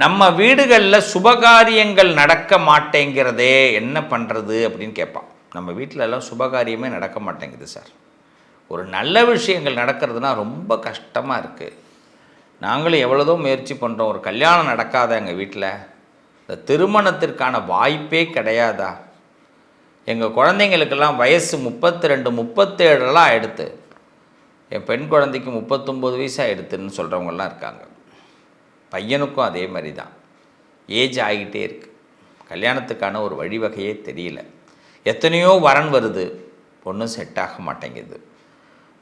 நம்ம வீடுகளில் சுபகாரியங்கள் நடக்க மாட்டேங்கிறதே என்ன பண்ணுறது அப்படின்னு கேட்பான். நம்ம வீட்டிலலாம் சுபகாரியமே நடக்க மாட்டேங்குது சார். ஒரு நல்ல விஷயங்கள் நடக்கிறதுனா ரொம்ப கஷ்டமாக இருக்குது. நாங்களும் எவ்வளோதோ முயற்சி பண்ணுறோம். ஒரு கல்யாணம் நடக்காதா எங்கள் வீட்டில்? இந்த திருமணத்திற்கான வாய்ப்பே கிடையாதா? எங்கள் குழந்தைங்களுக்கெல்லாம் வயசு 32 37 ஆகிடுத்து. என் பெண் குழந்தைக்கு 39 வயசு ஆகிடுத்துன்னு சொல்கிறவங்கெல்லாம் இருக்காங்க. பையனுக்கும் அதே மாதிரி தான். ஏஜ் ஆகிட்டே இருக்குது. கல்யாணத்துக்கான ஒரு வழிவகையே தெரியல. எத்தனையோ வரன் வருது, ஒன்றும் செட் ஆக மாட்டேங்குது.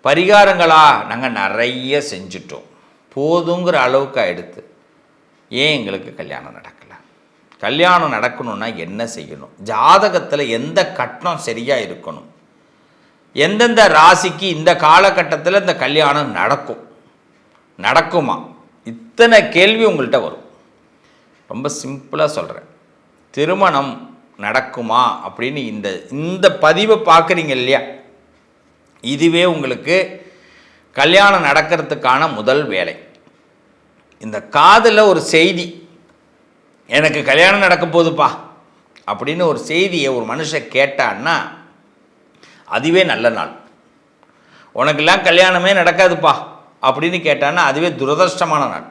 பரிகாரங்களாக நாங்கள் நிறைய செஞ்சிட்டோம், போதுங்கிற அளவுக்கு ஆகிடுது. ஏன் எங்களுக்கு கல்யாணம் நடக்கலை? கல்யாணம் நடக்கணும்னா என்ன செய்யணும்? ஜாதகத்தில் எந்த கட்டணம் சரியாக இருக்கணும்? எந்தெந்த ராசிக்கு இந்த காலகட்டத்தில் இந்த கல்யாணம் நடக்குமா? இத்தனை கேள்வி உங்கள்கிட்ட வரும். ரொம்ப சிம்பிளாக சொல்கிறேன். திருமணம் நடக்குமா அப்படின்னு இந்த பதிவை பார்க்குறீங்க இல்லையா? இதுவே உங்களுக்கு கல்யாணம் நடக்கிறதுக்கான முதல் வேலை. இந்த காதில் ஒரு செய்தி, எனக்கு கல்யாணம் நடக்க போகுதுப்பா அப்படின்னு ஒரு செய்தியை ஒரு மனுஷன் கேட்டான்னா அதுவே நல்ல நாள். உனக்கெல்லாம் கல்யாணமே நடக்காதுப்பா அப்படின்னு கேட்டான்னா அதுவே துரதிர்ஷ்டமான நாள்.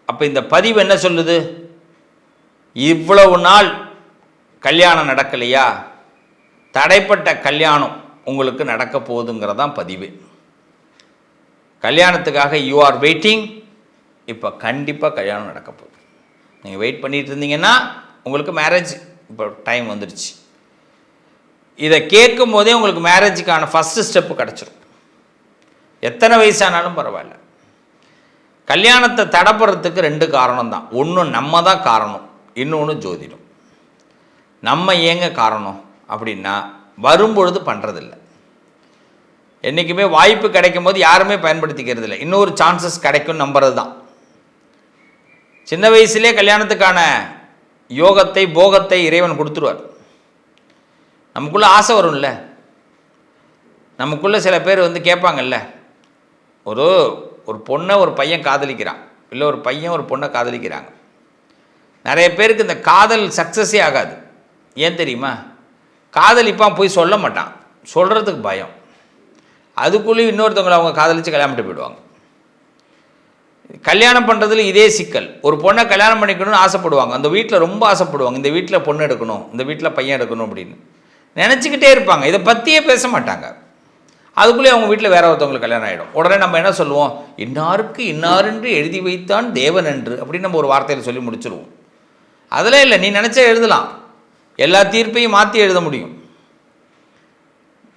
அப்போ இந்த பதிவு என்ன சொல்லுது? இவ்வளவு நாள் கல்யாணம் நடக்கலையா, தடைப்பட்ட கல்யாணம் உங்களுக்கு நடக்க போகுதுங்கிறதான் பதிவு. கல்யாணத்துக்காக யூ ஆர் வெயிட்டிங். இப்போ கண்டிப்பாக கல்யாணம் நடக்க போகுது. நீங்கள் வெயிட் பண்ணிட்டு இருந்தீங்கன்னா உங்களுக்கு மேரேஜ் இப்போ டைம் வந்துடுச்சு. இதை கேட்கும் போதே உங்களுக்கு மேரேஜுக்கான ஃபஸ்ட்டு ஸ்டெப்பு கிடச்சிரும். எத்தனை வயசானாலும் பரவாயில்ல. கல்யாணத்தை தடைப்படுறதுக்கு 2 காரணம் தான். ஒன்று நம்ம தான் காரணம், இன்னொன்று ஜோதிடம். நம்ம ஏங்க காரணம் அப்படின்னா வரும்பொழுது பண்ணுறதில்ல. என்றைக்குமே வாய்ப்பு கிடைக்கும் போது யாருமே பயன்படுத்திக்கிறது இல்லை. இன்னொரு சான்சஸ் கிடைக்கும் நம்புறது தான். சின்ன வயசுலேயே கல்யாணத்துக்கான யோகத்தை போகத்தை இறைவன் கொடுத்துருவார். நமக்குள்ளே ஆசை வரும்ல. நமக்குள்ளே சில பேர் கேட்பாங்கல்ல, ஒரு பொண்ணை ஒரு பையன் காதலிக்கிறான், இல்லை ஒரு பையன் ஒரு பொண்ணை காதலிக்கிறாங்க. நிறைய பேருக்கு இந்த காதல் சக்ஸஸே ஆகாது. ஏன் தெரியுமா? காதலிப்பான் போய் சொல்ல மாட்டான், சொல்கிறதுக்கு பயம். அதுக்குள்ளேயும் இன்னொருத்தவங்களை அவங்க காதலித்து கல்யாணம் பண்ணிட்டு போயிடுவாங்க. கல்யாணம் பண்ணுறதுல இதே சிக்கல். ஒரு பொண்ணை கல்யாணம் பண்ணிக்கணும்னு ஆசைப்படுவாங்க, அந்த வீட்டில் ரொம்ப ஆசைப்படுவாங்க, இந்த வீட்டில் பொண்ணு எடுக்கணும், இந்த வீட்டில் பையன் எடுக்கணும் அப்படின்னு நினச்சிக்கிட்டே இருப்பாங்க. இதை பற்றியே பேச மாட்டாங்க. அதுக்குள்ளேயே அவங்க வீட்டில் வேற ஒருத்தவங்களுக்கு கல்யாணம் ஆகிடும். உடனே நம்ம என்ன சொல்லுவோம்? இன்னாருக்கு இன்னாரென்று எழுதி வைத்தான் தேவன் என்று அப்படின்னு நம்ம ஒரு வார்த்தையில் சொல்லி முடிச்சிருவோம். அதெல்லாம் இல்லை. நீ நினச்சா எழுதலாம். எல்லா தீர்ப்பையும் மாற்றி எழுத முடியும்.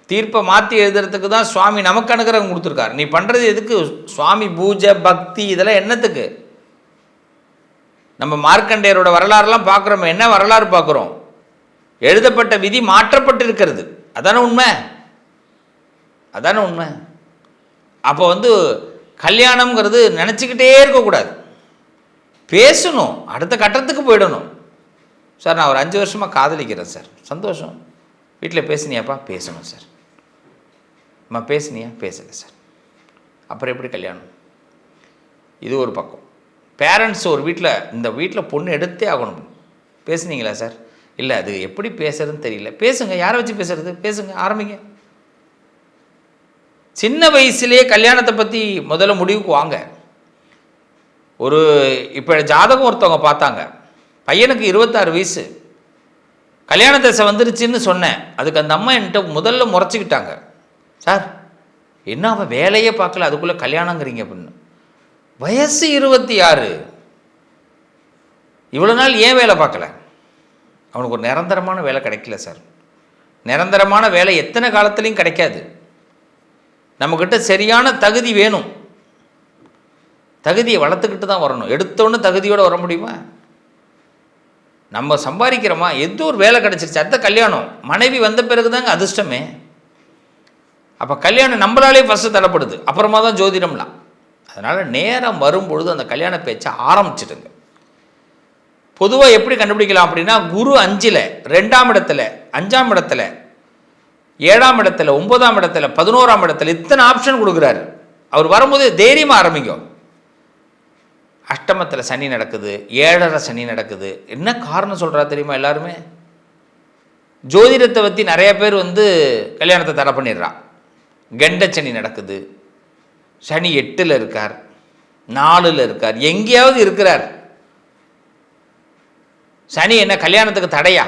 தீர்ப்பை மாற்றி எழுதுறதுக்கு தான் சுவாமி நமக்கு அனுகிரகம் கொடுத்துருக்காரு. நீ பண்ணுறது எதுக்கு? சுவாமி பூஜை பக்தி இதெல்லாம் என்னத்துக்கு? நம்ம மார்க்கண்டேயரோட வரலாறுலாம் பார்க்குறோம். என்ன வரலாறு பார்க்குறோம்? எழுதப்பட்ட விதி மாற்றப்பட்டு இருக்கிறது. அதான உண்மை. அப்போ கல்யாணம்ங்கிறது நினச்சிக்கிட்டே இருக்கக்கூடாது, பேசணும், அடுத்த கட்டத்துக்கு போயிடணும். சார் நான் ஒரு 5 வருஷமாக காதலிக்கிறேன் சார். சந்தோஷம். வீட்டில் பேசுனியாப்பா? பேசணும் சார். அம்மா பேசுனியா? பேசலை சார். அப்புறம் எப்படி கல்யாணம்? இது ஒரு பக்கம். பேரண்ட்ஸ் ஒரு இந்த வீட்டில் பொண்ணு எடுத்தே ஆகணும். பேசுனீங்களா சார்? இல்லை, அது எப்படி பேசுறதுன்னு தெரியல. பேசுங்க. யாரை வச்சு பேசுறது? பேசுங்க, ஆரம்பிங்க. சின்ன வயசுலேயே கல்யாணத்தை பற்றி முதல்ல முடிவுக்கு வாங்க. இப்போ ஜாதகம் ஒருத்தவங்க பார்த்தாங்க. பையனுக்கு 26 வயசு, கல்யாண தசை வந்துருச்சுன்னு சொன்னேன். அதுக்கு அந்த அம்மா என்கிட்ட முதல்ல முறைச்சிக்கிட்டாங்க. சார் என்ன அவன் வேலையே பார்க்கல, அதுக்குள்ளே கல்யாணங்கிறீங்க அப்படின்னு. வயசு 26, இவ்வளோ நாள் ஏன் வேலை பார்க்கல? அவனுக்கு ஒரு நிரந்தரமான வேலை கிடைக்கல சார். நிரந்தரமான வேலை எத்தனை காலத்துலேயும் கிடைக்காது. நம்மக்கிட்ட சரியான தகுதி வேணும். தகுதியை வளர்த்துக்கிட்டு தான் வரணும். எடுத்தோன்னு தகுதியோடு வர முடியுமா? நம்ம சம்பாதிக்கிறோமா? ஏதோ ஒரு வேலை கிடச்சிருச்சு, அடுத்த கல்யாணம். மனைவி வந்த பிறகு தாங்க அதிர்ஷ்டமே. அப்போ கல்யாணம் நம்மளாலே ஃபஸ்ட்டு தடைப்படுது, அப்புறமா தான் ஜோதிடம்லாம். அதனால் நேரம் வரும்பொழுது அந்த கல்யாண பேச்சை ஆரம்பிச்சிடுங்க. பொதுவாக எப்படி கண்டுபிடிக்கலாம் அப்படின்னா, குரு 5ல் 2ஆம் இடத்துல 5ஆம் இடத்துல 7ஆம் இடத்துல 9ஆம் இடத்துல 11ஆம் இடத்துல இத்தனை ஆப்ஷன் கொடுக்குறாரு. அவர் வரும்போது தைரியமாக ஆரம்பிக்கும். அஷ்டமத்தில் சனி நடக்குது, 7.5 சனி நடக்குது. என்ன காரணம் சொல்கிறா தெரியுமா? எல்லாருமே ஜோதிடத்தை பற்றி நிறைய பேர் கல்யாணத்தை தடை பண்ணிடுறா. கெண்ட சனி நடக்குது, சனி 8ல் இருக்கார், 4ல் இருக்கார், எங்கேயாவது இருக்கிறார். சனி என்ன கல்யாணத்துக்கு தடையா?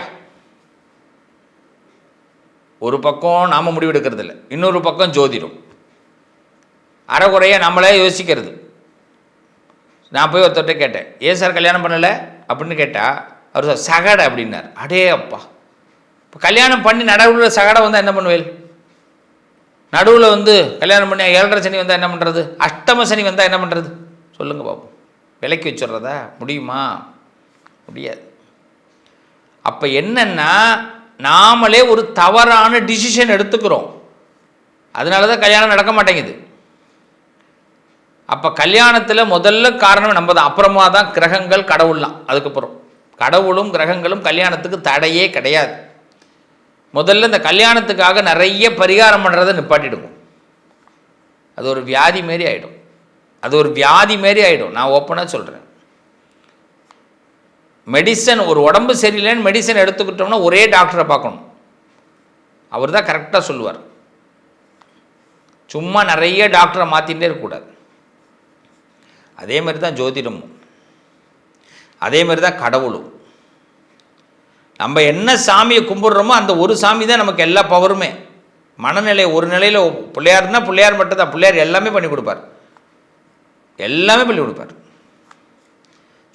ஒரு பக்கம் நாம் முடிவெடுக்கிறது இல்லை, இன்னொரு பக்கம் ஜோதிடம் அறகுறையாக நம்மளே யோசிக்கிறது. நான் போய் ஒருத்தர்கிட்ட கேட்டேன், ஏன் சார் கல்யாணம் பண்ணலை அப்படின்னு கேட்டால் அவர் சார் சகடை அப்படின்னார். அடே அப்பா, இப்போ கல்யாணம் பண்ணி நடுவில் சகடை வந்தால் என்ன பண்ணுவேன்? நடுவில் கல்யாணம் பண்ணி 7.5 சனி வந்தால் என்ன பண்ணுறது? அஷ்டம சனி வந்தால் என்ன பண்ணுறது? சொல்லுங்கள் பாப்போம். விலைக்கு வச்சுடுறதா? முடியுமா? முடியாது. அப்போ என்னன்னா, நாமளே ஒரு தவறான டிசிஷன் எடுத்துக்கிறோம். அதனால தான் கல்யாணம் நடக்க மாட்டேங்குது. அப்போ கல்யாணத்தில் முதல்ல காரணம் நம்ம தான், அப்புறமா தான் கிரகங்கள், கடவுள்லாம். அதுக்கப்புறம் கடவுளும் கிரகங்களும் கல்யாணத்துக்கு தடையே கிடையாது. முதல்ல இந்த கல்யாணத்துக்காக நிறைய பரிகாரம் பண்ணுறதை நிப்பாட்டிடுவோம். அது ஒரு வியாதி மாரி ஆகிடும். நான் ஓப்பனாக சொல்கிறேன். மெடிசன், ஒரு உடம்பு சரியில்லைன்னு மெடிசன் எடுத்துக்கிட்டோம்னா ஒரே டாக்டரை பார்க்கணும். அவர் தான் கரெக்டாக சொல்லுவார். சும்மா நிறைய டாக்டரை மாற்றிகிட்டே இருக்கக்கூடாது. அதே மாதிரி தான் ஜோதிடமும், அதே மாதிரி தான் கடவுளும். நம்ம என்ன சாமியை கும்பிட்றோமோ அந்த ஒரு சாமி தான் நமக்கு எல்லா பவருமே. மனநிலை ஒரு நிலையில் பிள்ளையார்னா பிள்ளையார் மட்டும்தான். பிள்ளையார் எல்லாமே பண்ணி கொடுப்பார்.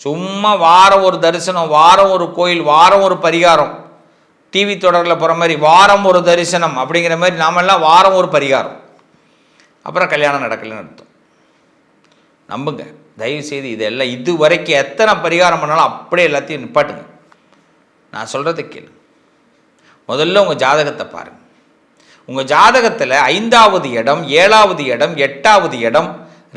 சும்மா வாரம் ஒரு தரிசனம், வாரம் ஒரு கோயில், வாரம் ஒரு பரிகாரம், டிவி தொடரில் போகிற மாதிரி வாரம் ஒரு தரிசனம் அப்படிங்கிற மாதிரி நாமெல்லாம் வாரம் ஒரு பரிகாரம், அப்புறம் கல்யாணம் நடக்கலைன்னு அர்த்தம். நம்புங்க, தயவுசெய்து இதெல்லாம் இது வரைக்கும் எத்தனை பரிகாரம் பண்ணாலும் அப்படியே எல்லாத்தையும் நிப்பாட்டுங்க. நான் சொல்கிறத கேளு. முதல்ல உங்கள் ஜாதகத்தை பாருங்கள். உங்கள் ஜாதகத்தில் 5வது இடம், 7வது இடம், 8வது இடம்,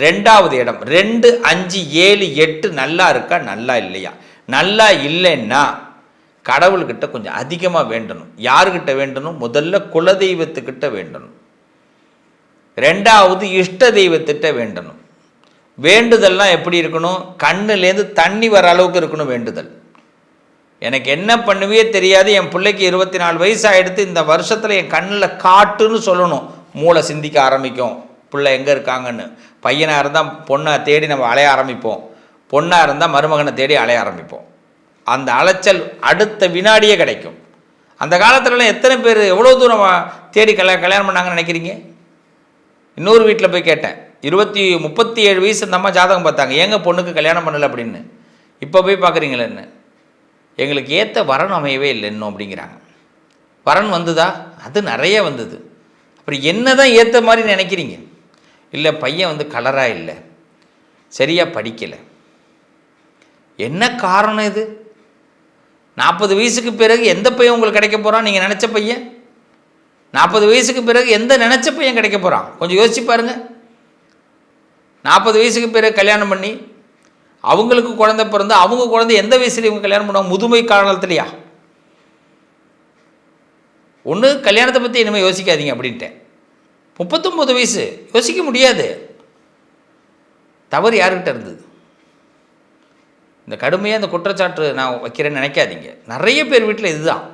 2வது இடம், 2, 5, 7, 8 நல்லா இருக்கா, நல்லா இல்லையா? நல்லா இல்லைன்னா கடவுள்கிட்ட கொஞ்சம் அதிகமாக வேண்டணும். யாருக்கிட்ட வேண்டணும்? முதல்ல குலதெய்வத்துக்கிட்ட வேண்டணும். 2வது இஷ்ட தெய்வத்திட்ட வேண்டணும். வேண்டுதல்லாம் எப்படி இருக்கணும்? கண்ணுலேருந்து தண்ணி வர அளவுக்கு இருக்கணும் வேண்டுதல். எனக்கு என்ன பண்ணுவே தெரியாது, என் பிள்ளைக்கு 24 வயசு ஆகிடுத்து, இந்த வருஷத்தில் என் கண்ணில் காட்டுன்னு சொல்லணும். மூளை சிந்திக்க ஆரம்பிக்கும், பிள்ளை எங்கே இருக்காங்கன்னு. பையனாக இருந்தால் பொண்ணை தேடி நம்ம அலைய ஆரம்பிப்போம், பொண்ணாக இருந்தால் மருமகனை தேடி அலைய ஆரம்பிப்போம். அந்த அலைச்சல் அடுத்த வினாடியே கிடைக்கும். அந்த காலத்துலலாம் எத்தனை பேர் எவ்வளோ தூரம் தேடி கல்யாணம் பண்ணாங்கன்னு நினைக்கிறீங்க? இன்னொரு வீட்டில் போய் கேட்டேன், 37 வயசு இந்த அம்மா ஜாதகம் பார்த்தாங்க, ஏங்க பொண்ணுக்கு கல்யாணம் பண்ணலை அப்படின்னு. இப்போ போய் பார்க்குறீங்களே, என்ன எங்களுக்கு ஏற்ற வரன் அமையவே இல்லை இன்னும் அப்படிங்கிறாங்க. வரன் வந்ததா? அது நிறைய வந்தது. அப்புறம் என்ன தான் ஏற்ற மாதிரி நினைக்கிறீங்க? இல்லை, பையன் கலராக இல்லை, சரியாக படிக்கலை. என்ன காரணம் இது? 40 வயசுக்கு பிறகு எந்த பையன் உங்களுக்கு கிடைக்க போகிறான்? நீங்கள் நினச்ச பையன் 40 வயசுக்கு பிறகு எந்த நினச்ச பையன் கிடைக்க போகிறான்? கொஞ்சம் யோசிச்சு பாருங்கள். 40 வயசுக்கு பிறகு கல்யாணம் பண்ணி அவங்களுக்கு குழந்தை பிறந்து, அவங்க குழந்தை எந்த வயசுல இவங்க கல்யாணம் பண்ணுவாங்க? முதுமை காலத்துலையா? ஒன்று கல்யாணத்தை பற்றி இனிமேல் யோசிக்காதீங்க அப்படின்ட்டேன். 39 வயசு யோசிக்க முடியாது. தவறு யாருக்கிட்ட இருந்தது? இந்த கடுமையாக இந்த குற்றச்சாட்டு நான் வைக்கிறேன்னு நினைக்காதீங்க. நிறைய பேர் வீட்டில் இதுதான்.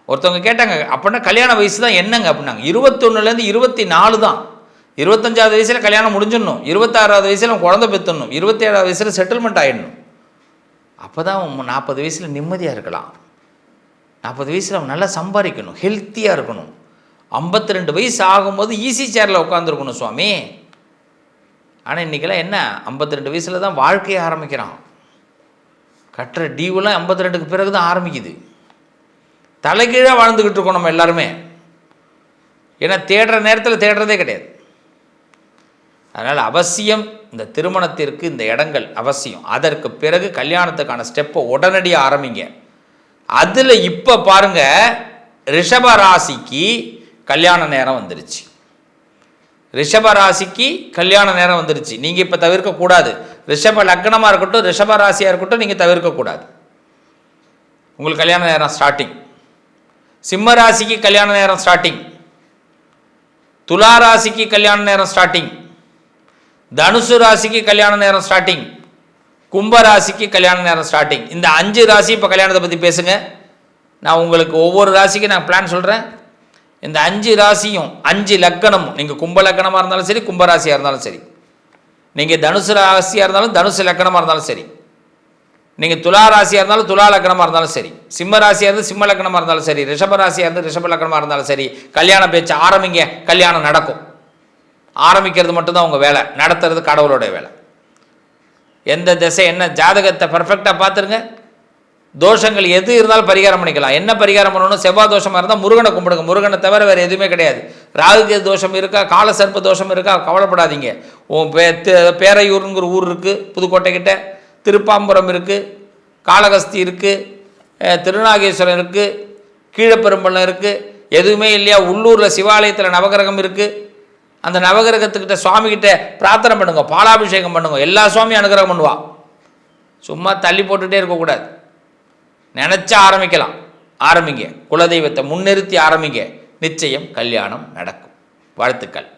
ஒருத்தவங்க கேட்டாங்க, அப்படின்னா கல்யாண வயசு தான் என்னங்க அப்படின்னாங்க. 21லேருந்து 24 தான். 25வது வயசில் கல்யாணம் முடிஞ்சிடணும், 26வது வயசில் குழந்தை பெற்றணும், 27வது வயசில் செட்டில்மெண்ட் ஆகிடணும். அப்போ தான் 40 வயசில் நிம்மதியாக இருக்கலாம். 40 வயசில் அவன் நல்லா சம்பாதிக்கணும், ஹெல்த்தியாக இருக்கணும். 52 வயசு ஆகும்போது ஈஸி சேரில் உட்காந்துருக்கணும் சுவாமி. ஆனால் இன்றைக்கெல்லாம் என்ன, 52 வயசில் தான் வாழ்க்கையை ஆரம்பிக்கிறான். கட்டுற டியூலாம் 52க்கு பிறகு தான் ஆரம்பிக்குது. தலைகீழாக வாழ்ந்துக்கிட்டு இருக்கோம் நம்ம எல்லாருமே. ஏன்னா தேடுற நேரத்தில் தேடுறதே கிடையாது. அதனால் அவசியம் இந்த திருமணத்திற்கு இந்த இடங்கள் அவசியம். அதற்கு பிறகு கல்யாணத்துக்கான ஸ்டெப்பை உடனடியாக ஆரம்பிங்க. அதில் இப்போ பாருங்கள், ரிஷபராசிக்கு கல்யாண நேரம் வந்துருச்சு. ரிஷபராசிக்கு கல்யாண நேரம் வந்துருச்சு. நீங்கள் இப்போ தவிர்க்கக்கூடாது. ரிஷப லக்னமாக இருக்கட்டும், ரிஷபராசியாக இருக்கட்டும், நீங்கள் தவிர்க்கக்கூடாது. உங்களுக்கு கல்யாண நேரம் ஸ்டார்டிங். சிம்ம ராசிக்கு கல்யாண நேரம் ஸ்டார்டிங். துலா ராசிக்கு கல்யாண நேரம் ஸ்டார்டிங். தனுசு ராசிக்கு கல்யாண நேரம் ஸ்டார்டிங். கும்பராசிக்கு கல்யாண நேரம் ஸ்டார்டிங். இந்த 5 ராசி இப்போ கல்யாணத்தை பற்றி பேசுங்க. நான் உங்களுக்கு ஒவ்வொரு ராசிக்கு நான் பிளான் சொல்கிறேன். இந்த 5 ராசியும் 5 லக்கணமும், நீங்கள் கும்ப லக்கணமாக இருந்தாலும் சரி, கும்பராசியாக இருந்தாலும் சரி, நீங்கள் தனுசு ராசியாக இருந்தாலும் தனுசு லக்கணமாக இருந்தாலும் சரி, நீங்கள் துலா ராசியாக இருந்தாலும் துலா லக்கணமாக இருந்தாலும் சரி, சிம்ம ராசியாக இருந்து சிம்ம லக்கணமாக இருந்தாலும் சரி, ரிஷப ராசியாக இருந்து ரிஷப லக்கணமாக இருந்தாலும் சரி, கல்யாண பேச்சு ஆரம்பிங்க. கல்யாணம் நடக்கும். ஆரம்பிக்கிறது மட்டும்தான் உங்கள் வேலை, நடத்துறது கடவுளோடைய வேலை. எந்த திசை என்ன ஜாதகத்தை பர்ஃபெக்டாக பார்த்துருங்க. தோஷங்கள் எது இருந்தாலும் பரிகாரம் பண்ணிக்கலாம். என்ன பரிகாரம் பண்ணணும்? செவ்வாய் தோஷமாக இருந்தால் முருகனை கும்பிடுங்க. முருகனை தவிர வேறு எதுவுமே கிடையாது. ராகுகேது தோஷம் இருக்கா, கால சர்ப்ப தோஷம் இருக்கா, கவலைப்படாதீங்க. பேரையூருங்கிற ஊர் இருக்குது புதுக்கோட்டை கிட்ட, திருப்பாம்புரம் இருக்குது, காளகஸ்தி இருக்குது, திருநாகேஸ்வரம் இருக்குது, கீழப்பெரும்பள்ளம் இருக்குது. எதுவுமே இல்லையா? உள்ளூரில் சிவாலயத்தில் நவகிரகம் இருக்குது. அந்த நவகிரகத்துக்கிட்ட சுவாமிகிட்ட பிரார்த்தனை பண்ணுங்க, பாலாபிஷேகம் பண்ணுங்க. எல்லா சுவாமியும் அனுகிரகம் பண்ணுவா. சும்மா தள்ளி போட்டுகிட்டே இருக்கக்கூடாது. நினச்சா ஆரம்பிக்கலாம். ஆரம்பிங்க. குலதெய்வத்தை முன்னிறுத்தி ஆரம்பிங்க. நிச்சயம் கல்யாணம் நடக்கும். வாழ்த்துக்கள்.